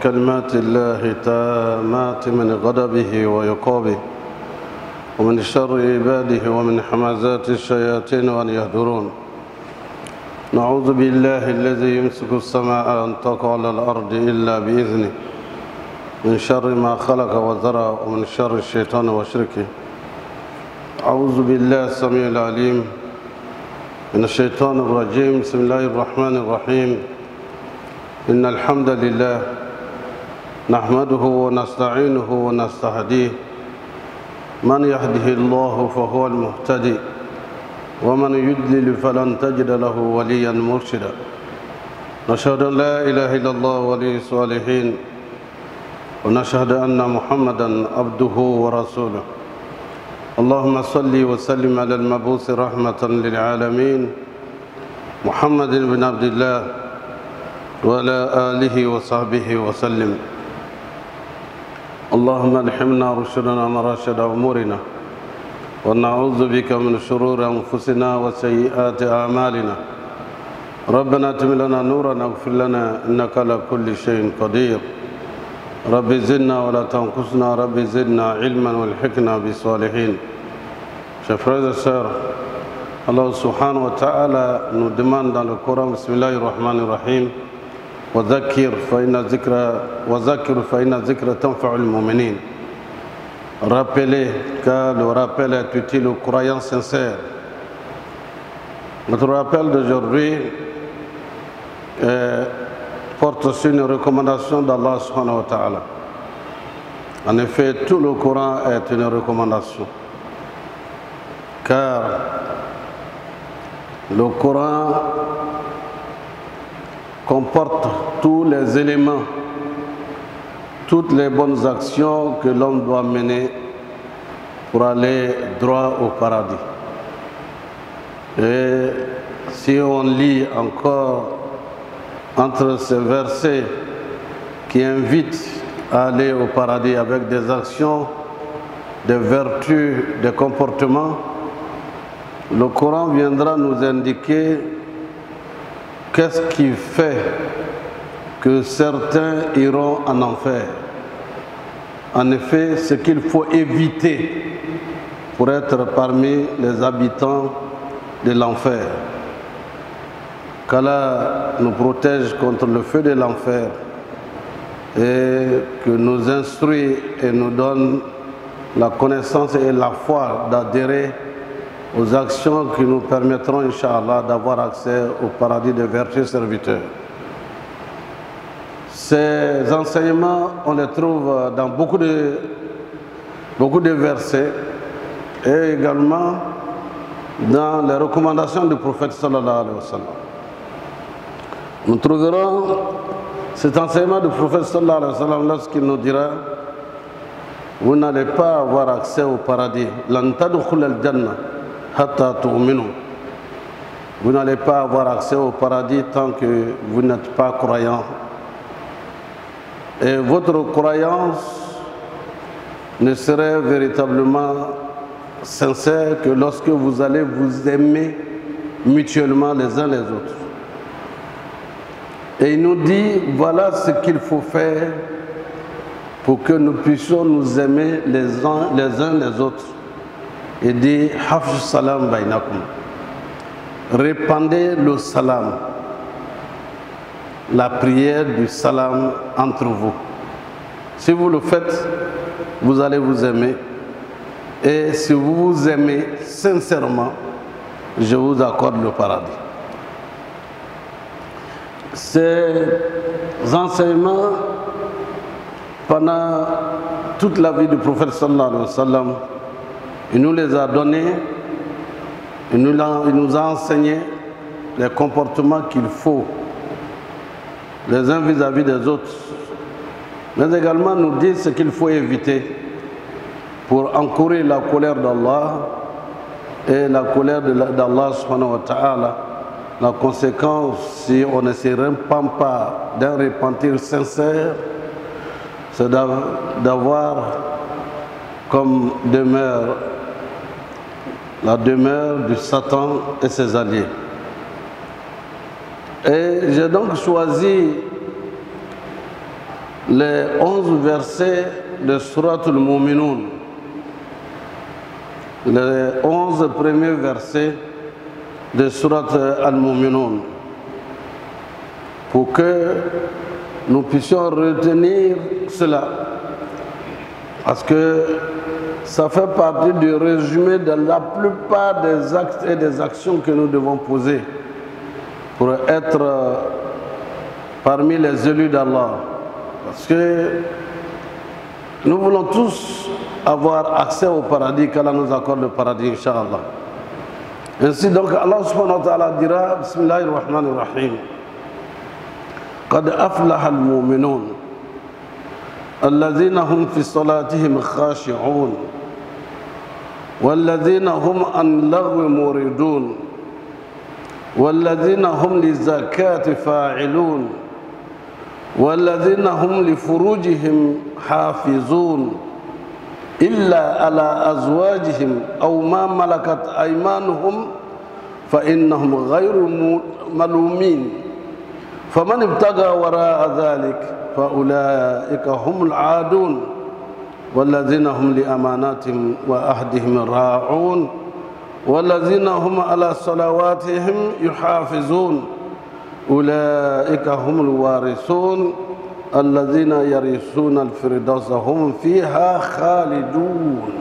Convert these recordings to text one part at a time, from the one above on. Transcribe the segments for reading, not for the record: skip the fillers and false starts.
كلمات الله تامات من غضبه وعقابه ومن شر عباده ومن حمزات الشياطين وأن يهدرون. نعوذ بالله الذي يمسك السماء أن تقع على الأرض إلا بإذنه من شر ما خلق وزرع ومن شر الشيطان وشركه. أعوذ بالله السميع العليم من الشيطان الرجيم. بسم الله الرحمن الرحيم. إن الحمد لله نحمده ونستعينه ونستهديه. من يهده الله فهو المهتدي ومن يضلل فلن تجد له وليا مرشدا. نشهد أن لا إله إلا الله ولي الصالحين ونشهد أن محمدا عبده ورسوله. اللهم صل وسلم على المبعوث رحمة للعالمين محمد بن عبد الله وعلى آله وصحبه وسلم. اللهم الحمنا رشدنا مراشد أمورنا ونعوذ بك من شرور أنفسنا وسيئات أعمالنا. ربنا اتم لنا نورنا واغفر لنا إنك على كل شيء قدير. رب زدنا ولا تنقصنا. رب زدنا علما والحقنا بالصالحين. Chers frères et sœurs, Allah subhanahu wa ta'ala nous demande dans le Coran, Bismillahir Rahmanir Rahim, وذكر فإن الذكر تنفع المؤمنين. Rappelez, car le rappel est utile aux croyants sincères. Notre rappel d'aujourd'hui porte sur une recommandation d'Allah subhanahu wa ta'ala. En effet, tout le Coran est une recommandation. Car le Coran comporte tous les éléments, toutes les bonnes actions que l'homme doit mener pour aller droit au paradis. Et si on lit encore entre ces versets qui invitent à aller au paradis avec des actions, des vertus, des comportements, le Coran viendra nous indiquer qu'est-ce qui fait que certains iront en enfer. En effet, ce qu'il faut éviter pour être parmi les habitants de l'enfer. Qu'Allah nous protège contre le feu de l'enfer et que nous instruit et nous donne la connaissance et la foi d'adhérer aux actions qui nous permettront, Inch'Allah, d'avoir accès au paradis des vertus serviteurs. Ces enseignements, on les trouve dans beaucoup de versets et également dans les recommandations du prophète sallallahu alayhi wa sallam. Nous trouverons cet enseignement du prophète sallallahu alayhi wa sallam lorsqu'il nous dira: vous n'allez pas avoir accès au paradis. Lan tadkhul al-jannah hatta tu'minu. Vous n'allez pas avoir accès au paradis tant que vous n'êtes pas croyant. Et votre croyance ne serait véritablement sincère que lorsque vous allez vous aimer mutuellement les uns les autres. Et il nous dit, voilà ce qu'il faut faire pour que nous puissions nous aimer les uns les autres. Il dit, Hafj salam bainakum. Répandez le salam, la prière du salam entre vous. Si vous le faites, vous allez vous aimer. Et si vous vous aimez sincèrement, je vous accorde le paradis. Ces enseignements, pendant toute la vie du prophète sallallahu alayhi wa sallam, il nous les a donnés, il nous a enseigné les comportements qu'il faut les uns vis-à-vis des autres, mais également nous dit ce qu'il faut éviter pour encourir la colère d'Allah et la colère d'Allah subhanahu wa ta'ala. La conséquence, si on ne se repent pas d'un repentir sincère, c'est d'avoir comme demeure la demeure du Satan et ses alliés. Et j'ai donc choisi les 11 versets de Surat al-Mu'minun, les 11 premiers versets de Surat al-Mu'minun, pour que nous puissions retenir cela. Parce que ça fait partie du résumé de la plupart des actes et des actions que nous devons poser pour être parmi les élus d'Allah. Parce que nous voulons tous avoir accès au paradis, qu'Allah nous accorde le paradis, Inch'Allah. Ainsi donc, Allah subhanahu wa ta'ala dira, Bismillahir Rahmanir Rahim, قد أفلح المؤمنون الذين هم في صلاتهم خاشعون والذين هم عن اللغو معرضون والذين هم للزكاة فاعلون والذين هم لفروجهم حافظون إلا على أزواجهم أو ما ملكت أيمانهم فإنهم غير ملومين فمن ابتغى وراء ذلك فأولئك هم العادون والذين هم لأماناتهم وعهدهم راعون والذين هم على صلواتهم يحافظون أولئك هم الوارثون الذين يرثون الفردوس هم فيها خالدون.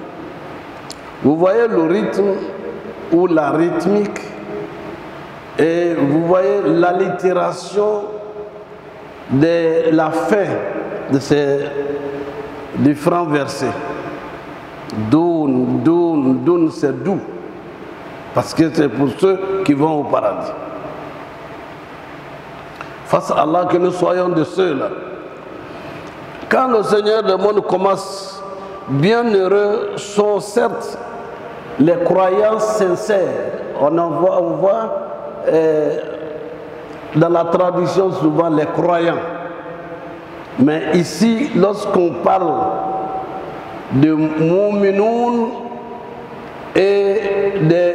Vous voyez le rythme ou la rythmique et vous voyez l'allitération de la fin de ces différents versets. Doun, doun, doun, c'est doux. Parce que c'est pour ceux qui vont au paradis. Face à Allah, que nous soyons de ceux-là. Quand le Seigneur du monde commence, bienheureux sont certes les croyants sincères. On voit dans la tradition souvent les croyants. Mais ici, lorsqu'on parle de mu'minoun et de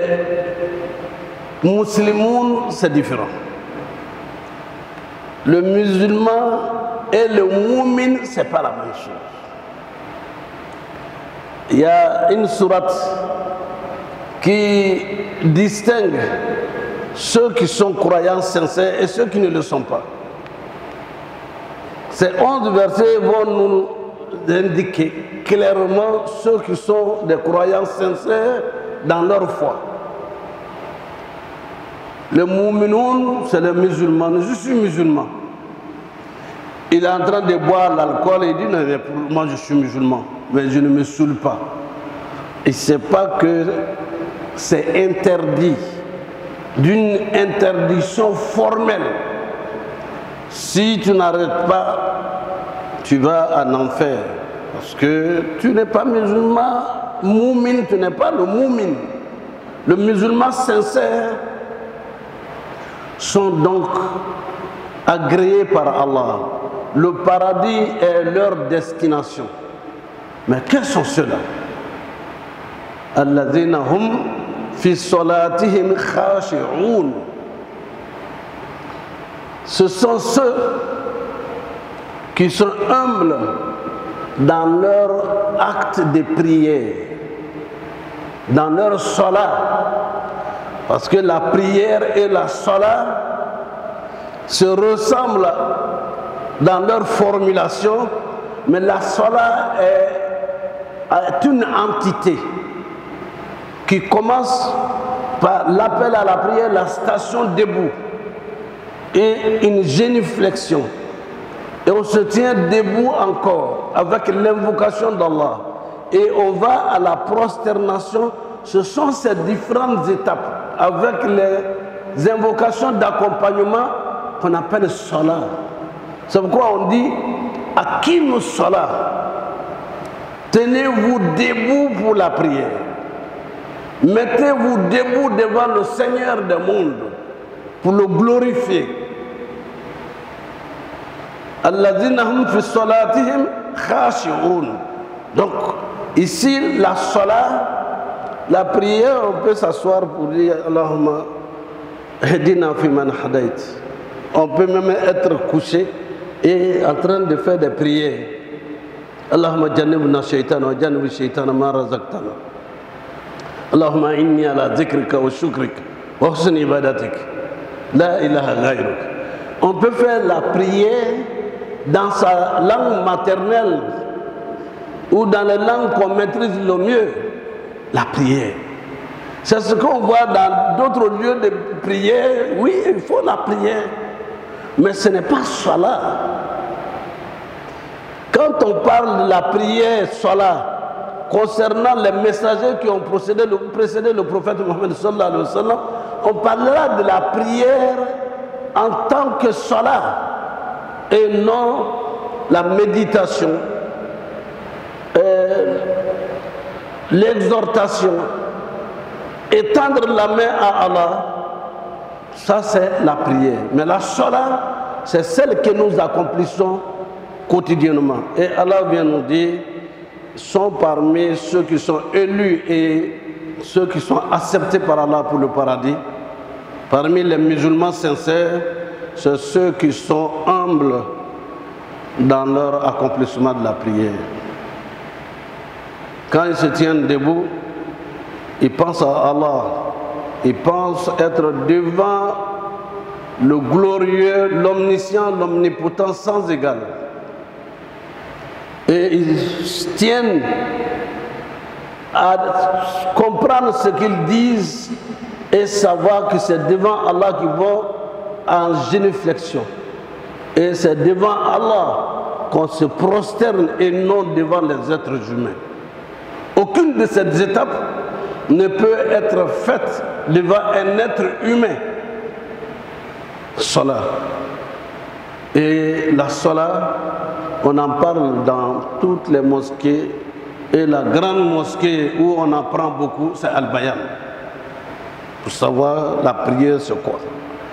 musulmans, c'est différent. Le musulman et le mu'min, ce n'est pas la même chose. Il y a une sourate qui distingue ceux qui sont croyants sincères et ceux qui ne le sont pas. Ces 11 versets vont nous indiquer clairement ceux qui sont des croyants sincères dans leur foi. Le mu'minoun, c'est le musulman. Je suis musulman. Il est en train de boire l'alcool et il dit, non, mais pour moi je suis musulman, mais je ne me saoule pas. Il ne sait pas que c'est interdit, d'une interdiction formelle. Si tu n'arrêtes pas, tu vas en enfer. Parce que tu n'es pas musulman, moumin, tu n'es pas le moumin. Le musulman sincère sont donc agréés par Allah. Le paradis est leur destination. Mais quels sont ceux-là? Alladhina hum fi salatihim khashi'un. Ce sont ceux qui sont humbles dans leur acte de prière, dans leur salat. Parce que la prière et la salat se ressemblent dans leur formulation, mais la salat est une entité qui commence par l'appel à la prière, la station debout et une génuflexion. Et on se tient debout encore avec l'invocation d'Allah. Et on va à la prosternation. Ce sont ces différentes étapes avec les invocations d'accompagnement qu'on appelle salat. C'est pourquoi on dit Aqimus salat. Tenez-vous debout pour la prière. Mettez-vous debout devant le Seigneur des mondes pour le glorifier. Alladhina hum fi salatihim khashi'un. Donc, ici, la salat, la prière, on peut s'asseoir pour dire Allahumma hadina fi man hadait. On peut même être couché est en train de faire des prières. Allahumma jannibna shaytana wa jannibi shaytana ma razaqtana. Allahumma inni ala dhikrika wa shukrika wa husni ibadatik. La ilaha ghayruk. On peut faire la prière dans sa langue maternelle ou dans les langues qu'on maîtrise le mieux. La prière. C'est ce qu'on voit dans d'autres lieux de prière. Oui, il faut la prière. Mais ce n'est pas cela. Quand on parle de la prière cela, concernant les messagers qui ont précédé le prophète Mohammed sallallahu alayhi wa sallam, on parlera de la prière en tant que cela et non la méditation, l'exhortation, étendre la main à Allah. Ça c'est la prière. Mais la cela, c'est celle que nous accomplissons quotidiennement. Et Allah vient nous dire, sont parmi ceux qui sont élus et ceux qui sont acceptés par Allah pour le paradis. Parmi les musulmans sincères, c'est ceux qui sont humbles dans leur accomplissement de la prière. Quand ils se tiennent debout, ils pensent à Allah. Ils pensent être devant le glorieux, l'omniscient, l'omnipotent sans égal. Et ils tiennent à comprendre ce qu'ils disent et savoir que c'est devant Allah qu'ils vont en génuflexion. Et c'est devant Allah qu'on se prosterne et non devant les êtres humains. Aucune de ces étapes ne peut être faite devant un être humain. Salat. Et la salat, on en parle dans toutes les mosquées. Et la grande mosquée où on apprend beaucoup, c'est Al-Bayan. Pour savoir la prière, c'est quoi?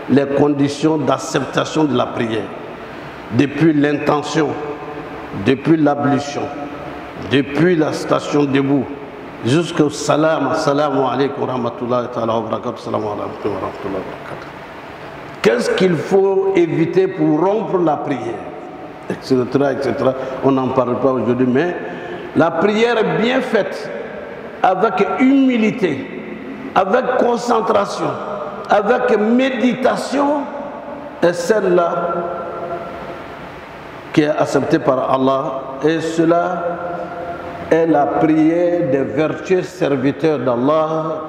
Les conditions d'acceptation de la prière. Depuis l'intention, depuis l'ablution, depuis la station debout, jusqu'au salam, assalamu alaikum wa rahmatullahi wa barakatuh, assalamu alaikum wa rahmatullahi wa barakatuh. Qu'est-ce qu'il faut éviter pour rompre la prière, etc., etc. On n'en parle pas aujourd'hui, mais la prière bien faite, avec humilité, avec concentration, avec méditation, est celle-là qui est acceptée par Allah. Et cela est la prière des vertueux serviteurs d'Allah,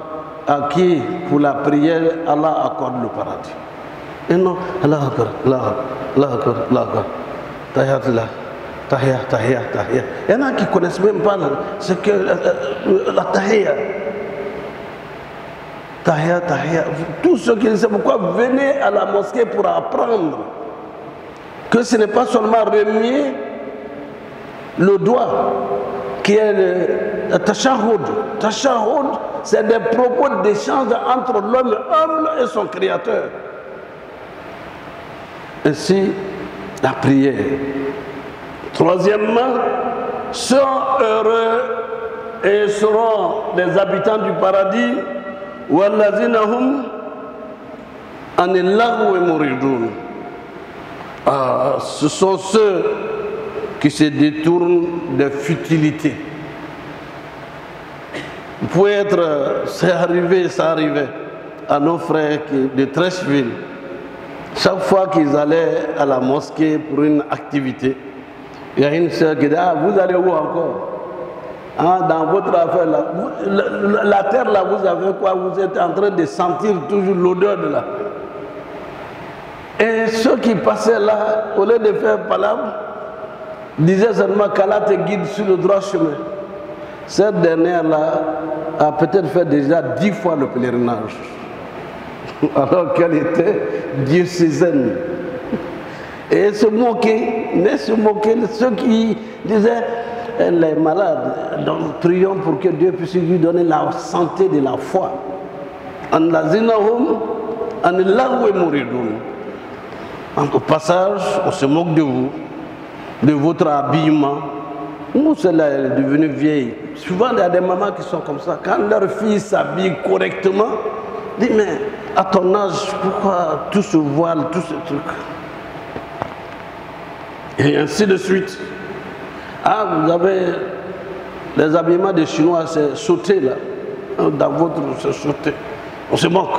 à qui, pour la prière, Allah accorde le paradis. Et non, Allah akbar, Allah akbar, Allah akbar, Allah akbar, tahiyatullah, tahiyat, tahiyat, tahiyat. Il y en a qui ne connaissent même pas ce que la tahiyat. Tahiyat, tahiyat. Tous ceux qui ne savent pourquoi, venez à la mosquée pour apprendre que ce n'est pas seulement remuer le doigt qui est le tashahhud. Tashahhud, c'est des propos d'échange entre l'homme humble et son créateur. Ainsi, la prière. Troisièmement, sont heureux et seront les habitants du paradis. وَالَّذِينَ هُمْ عَنِ اللَّغْوِ مُعْرِضُونَ. Ce sont ceux qui se détournent des futilités. Vous pouvez être, ça arrivait à nos frères de Trècheville. Chaque fois qu'ils allaient à la mosquée pour une activité, il y a une sœur qui dit, ah, vous allez où encore? Ah, dans votre affaire là, la terre là, vous avez quoi? Vous êtes en train de sentir toujours l'odeur de la. Et ceux qui passaient là, au lieu de faire palabre, disaient seulement qu'Allah te guide sur le droit chemin. Cette dernière là a peut-être fait déjà 10 fois le pèlerinage. Alors qu'elle était diocésaine. Et se moquer, ceux qui disaient, elle est malade, donc prions pour que Dieu puisse lui donner la santé de la foi. Au passage, on se moque de vous, de votre habillement. Nous, celle-là, elle est devenue vieille. Souvent, il y a des mamans qui sont comme ça. Quand leur fille s'habille correctement, dis mais à ton âge, pourquoi tout ce voile, tout ce truc? Et ainsi de suite. Ah, vous avez les habillements des Chinois, c'est sauté là. Dans votre, c'est sauté. On se moque.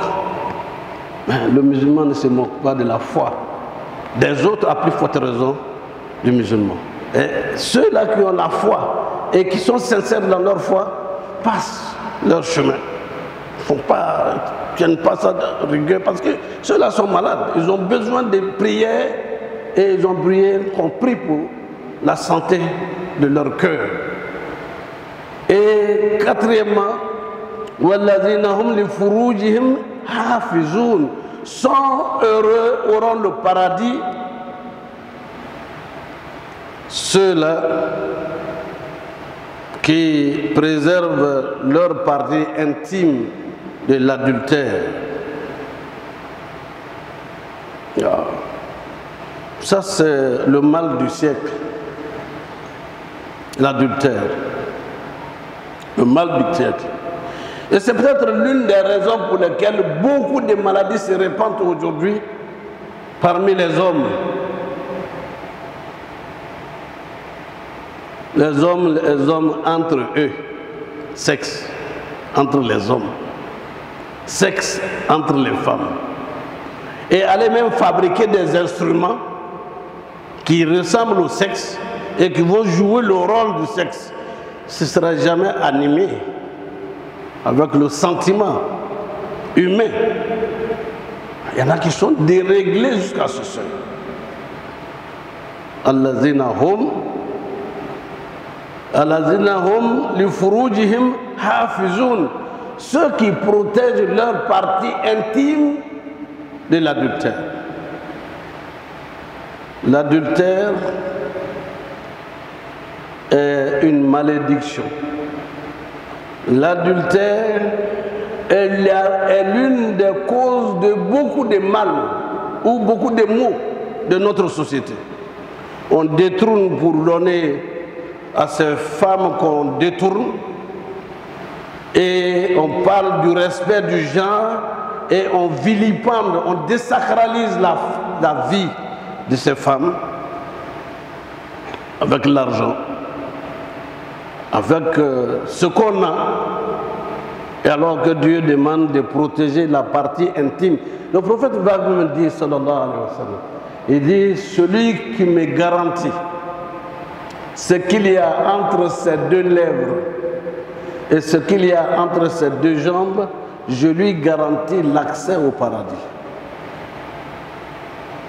Mais le musulman ne se moque pas de la foi des autres, à plus forte raison du musulman. Et ceux-là qui ont la foi et qui sont sincères dans leur foi passent leur chemin. Ils ne tiennent pas ça de rigueur parce que ceux-là sont malades. Ils ont besoin de prières et ils ont compris pour la santé de leur cœur. Et quatrièmement, وَالَّذِينَ هُمْ لِفُرُوجِهِمْ حَافِظُونَ, sont heureux, auront le paradis ceux-là qui préservent leur partie intime de l'adultère. Ça, c'est le mal du siècle. L'adultère. Le mal du siècle. Et c'est peut-être l'une des raisons pour lesquelles beaucoup de maladies se répandent aujourd'hui parmi les hommes. Les hommes entre eux. Sexe entre les hommes. Sexe entre les femmes. Et aller même fabriquer des instruments qui ressemblent au sexe et qui vont jouer le rôle du sexe. Ce ne sera jamais animé avec le sentiment humain. Il y en a qui sont déréglés jusqu'à ce seuil. Allazina hum li furujihim hafizun, ceux qui protègent leur partie intime de l'adultère. L'adultère est une malédiction. L'adultère est l'une des causes de beaucoup de mal ou beaucoup de maux de notre société. On détourne pour donner à ces femmes qu'on détourne et on parle du respect du genre et on vilipende, on désacralise la vie de ces femmes avec l'argent, avec ce qu'on a, et alors que Dieu demande de protéger la partie intime. Le prophète va me dire, sallallahu alayhi wa sallam, il dit, celui qui me garantit ce qu'il y a entre ses deux lèvres et ce qu'il y a entre ses deux jambes, je lui garantis l'accès au paradis.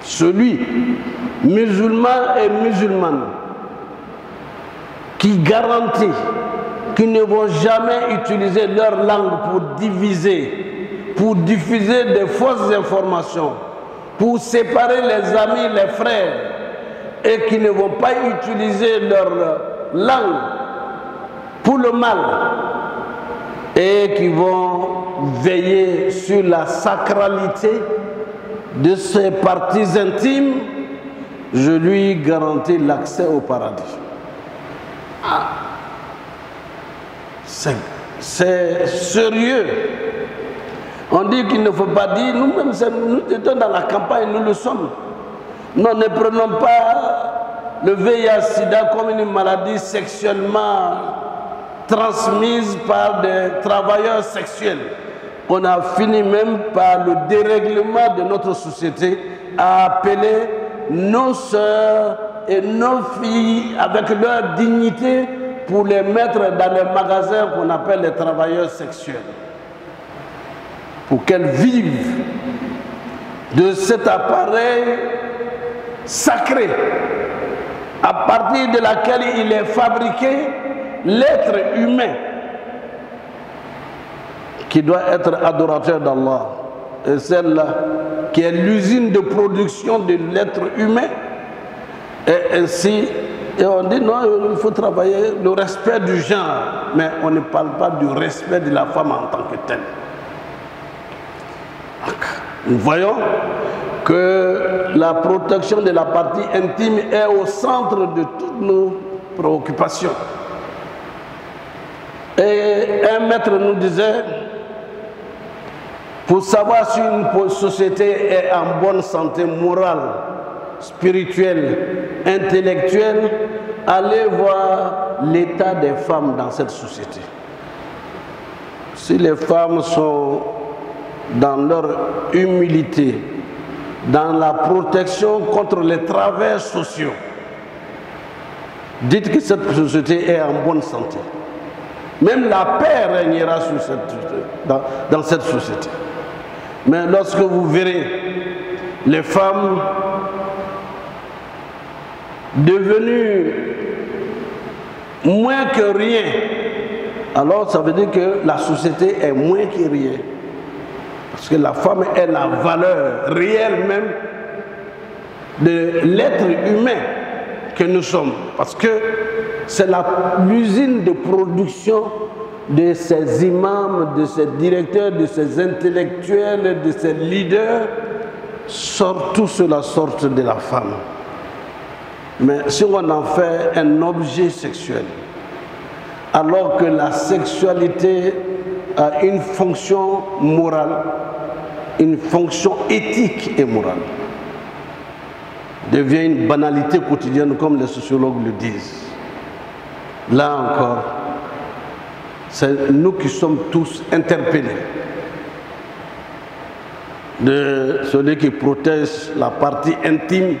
Celui, musulman et musulmane, qui garantit qu'ils ne vont jamais utiliser leur langue pour diviser, pour diffuser des fausses informations, pour séparer les amis, les frères, et qui ne vont pas utiliser leur langue pour le mal, et qui vont veiller sur la sacralité de ses parties intimes, je lui garantis l'accès au paradis. C'est sérieux. On dit qu'il ne faut pas dire, nous-mêmes, nous étions dans la campagne, nous le sommes. Nous ne prenons pas le VIH-Sida comme une maladie sexuellement transmise par des travailleurs sexuels. On a fini même par le dérèglement de notre société à appeler nos sœurs et nos filles avec leur dignité pour les mettre dans les magasins qu'on appelle les travailleurs sexuels. Pour qu'elles vivent de cet appareil sacré à partir de laquelle il est fabriqué l'être humain qui doit être adorateur d'Allah. Et celle-là qui est l'usine de production de l'être humain. Et ainsi, et on dit non, il faut travailler le respect du genre, mais on ne parle pas du respect de la femme en tant que telle. Nous voyons que la protection de la partie intime est au centre de toutes nos préoccupations. Et un maître nous disait, pour savoir si une société est en bonne santé morale, spirituelle, intellectuels, allez voir l'état des femmes dans cette société. Si les femmes sont dans leur humilité, dans la protection contre les travers sociaux, dites que cette société est en bonne santé. Même la paix régnera dans cette société. Mais lorsque vous verrez les femmes devenues moins que rien, alors ça veut dire que la société est moins que rien. Parce que la femme est la valeur réelle même de l'être humain que nous sommes. Parce que c'est l'usine de production de ces imams, de ces directeurs, de ces intellectuels, de ces leaders. Tout cela sort de la femme. Mais si on en fait un objet sexuel, alors que la sexualité a une fonction morale, une fonction éthique et morale, devient une banalité quotidienne comme les sociologues le disent. Là encore, c'est nous qui sommes tous interpellés de celui qui protège la partie intime.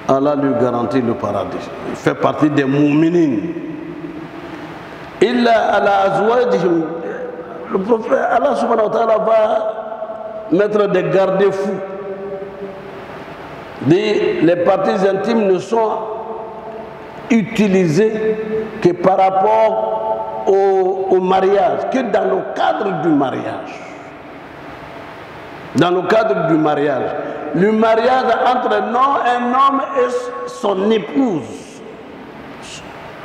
Allah lui garantit le paradis. Il fait partie des mu'minines. Illa ala azwajihim. Le prophète Allah subhanahu wa ta'ala va mettre des garde-fous. Les parties intimes ne sont utilisées que par rapport au mariage, que dans le cadre du mariage. Dans le cadre du mariage. Le mariage entre un homme et son épouse,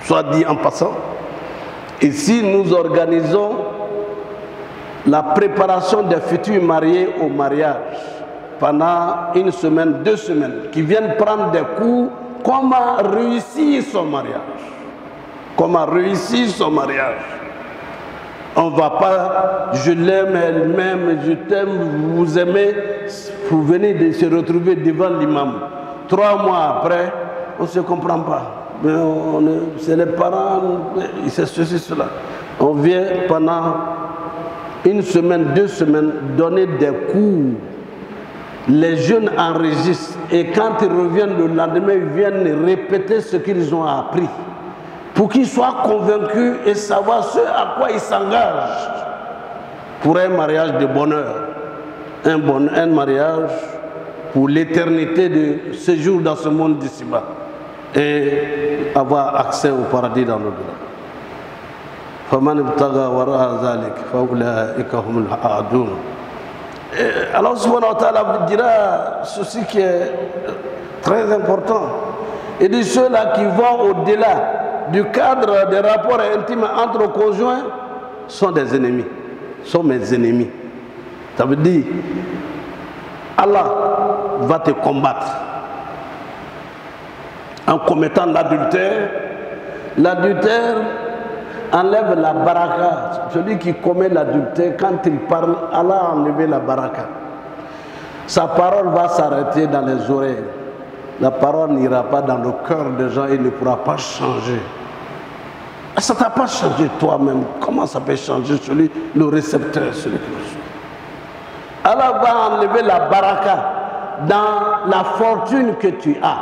soit dit en passant. Ici, nous organisons la préparation des futurs mariés au mariage pendant une semaine, 2 semaines, qui viennent prendre des cours comment réussir son mariage. Comment réussir son mariage. On ne va pas, je l'aime, elle m'aime, je t'aime, vous aimez, vous venez de se retrouver devant l'imam. 3 mois après, on ne se comprend pas. Mais c'est les parents, c'est ceci, cela. On vient pendant 1 semaine, 2 semaines, donner des cours. Les jeunes enregistrent et quand ils reviennent le lendemain, ils viennent répéter ce qu'ils ont appris. Pour qu'ils soient convaincus et savoir ce à quoi ils s'engagent pour un mariage de bonheur, un mariage pour l'éternité de séjour dans ce monde d'ici-bas et avoir accès au paradis dans l'au-delà. Alors subhanahu wa ta'ala dira ceci qui est très important. Et de ceux-là qui vont au-delà du cadre des rapports intimes entre conjoints sont des ennemis, sont mes ennemis. Ça veut dire Allah va te combattre en commettant l'adultère. L'adultère enlève la baraka. Celui qui commet l'adultère, quand il parle, Allah a enlevé la baraka. Sa parole va s'arrêter dans les oreilles. La parole n'ira pas dans le cœur des gens et ne pourra pas changer. Ça ne t'a pas changé toi-même. Comment ça peut changer le récepteur, celui qui reçoit? Allah va enlever la baraka dans la fortune que tu as.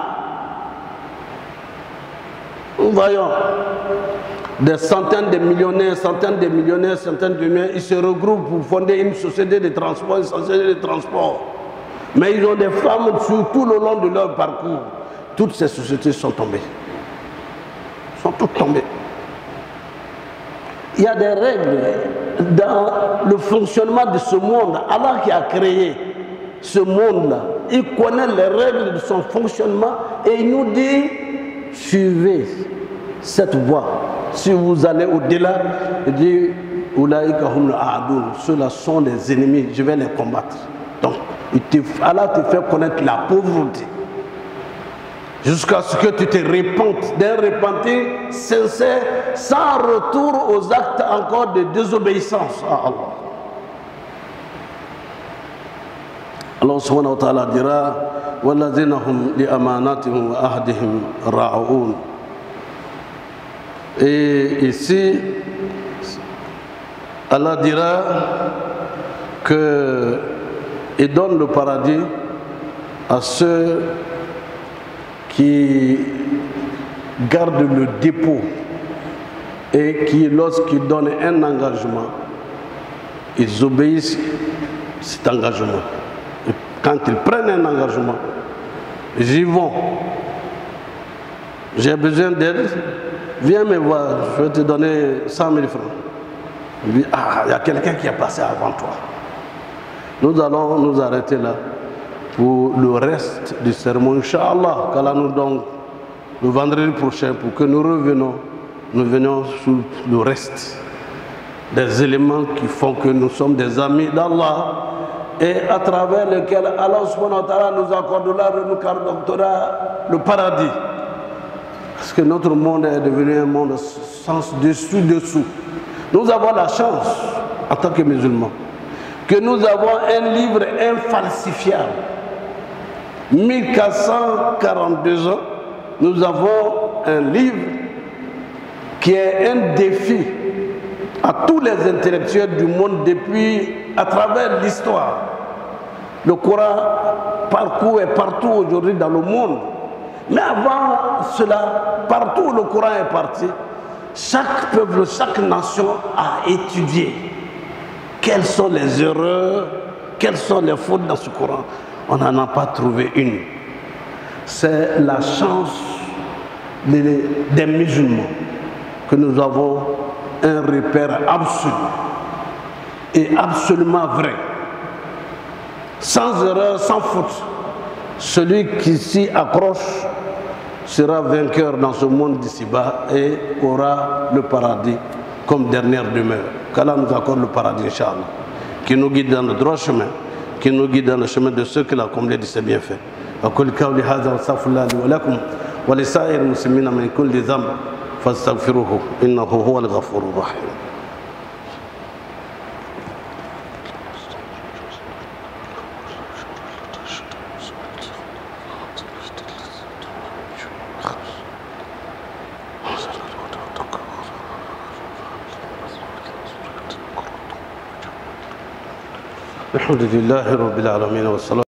Nous voyons des centaines de millionnaires, centaines de millionnaires, centaines de millions, ils se regroupent pour fonder une société de transport, une société de transport. Mais ils ont des femmes sur tout le long de leur parcours. Toutes ces sociétés sont tombées. Sont toutes tombées. Il y a des règles dans le fonctionnement de ce monde. Allah qui a créé ce monde-là, il connaît les règles de son fonctionnement et il nous dit, suivez cette voie. Si vous allez au-delà, il dit, ceux-là sont les ennemis, je vais les combattre. Donc, Allah te fait connaître la pauvreté. Jusqu'à ce que tu te repentes d'un repentir sincère, sans retour aux actes encore de désobéissance à Allah. Allah subhanahu wa ta'ala dira وَالَّذِينَ هُمْ لِأَمَانَاتِهِمْ وَأَهْدِهِمْ رَاعُونَ. Et ici, Allah dira qu'il donne le paradis à ceux qui gardent le dépôt et qui, lorsqu'ils donnent un engagement, ils obéissent cet engagement. Et quand ils prennent un engagement, ils y vont. J'ai besoin d'aide, viens me voir, je vais te donner 100 000 francs. Il dit, ah, il y a quelqu'un qui est passé avant toi. Nous allons nous arrêter là pour le reste du sermon, Inch'Allah, qu'Allah nous donne le vendredi prochain pour que nous venions sur le reste des éléments qui font que nous sommes des amis d'Allah et à travers lesquels Allah subhanahu wa ta'ala nous accordera le paradis. Parce que notre monde est devenu un monde sans dessus-dessous. Nous avons la chance, en tant que musulmans, que nous avons un livre infalsifiable. 1442 ans, nous avons un livre qui est un défi à tous les intellectuels du monde depuis, à travers l'histoire. Le Coran parcourt et partout aujourd'hui dans le monde. Mais avant cela, partout où le Coran est parti, chaque peuple, chaque nation a étudié quelles sont les erreurs, quelles sont les fautes dans ce Coran. On n'en a pas trouvé une. C'est la chance des musulmans que nous avons un repère absolu et absolument vrai. Sans erreur, sans faute. Celui qui s'y accroche sera vainqueur dans ce monde d'ici-bas et aura le paradis comme dernière demeure. Qu'Allah nous accorde le paradis, Inch'Allah. Qui nous guide dans le droit chemin, qui nous guide dans le chemin de ceux qu'il a comblés de ses bienfaits. أقول قولي هذا واستغفر الله لي ولكم ولسائر المسلمين من كل ذنب فاستغفروه إنه هو الغفور الرحيم. الحمد لله رب العالمين والصلاة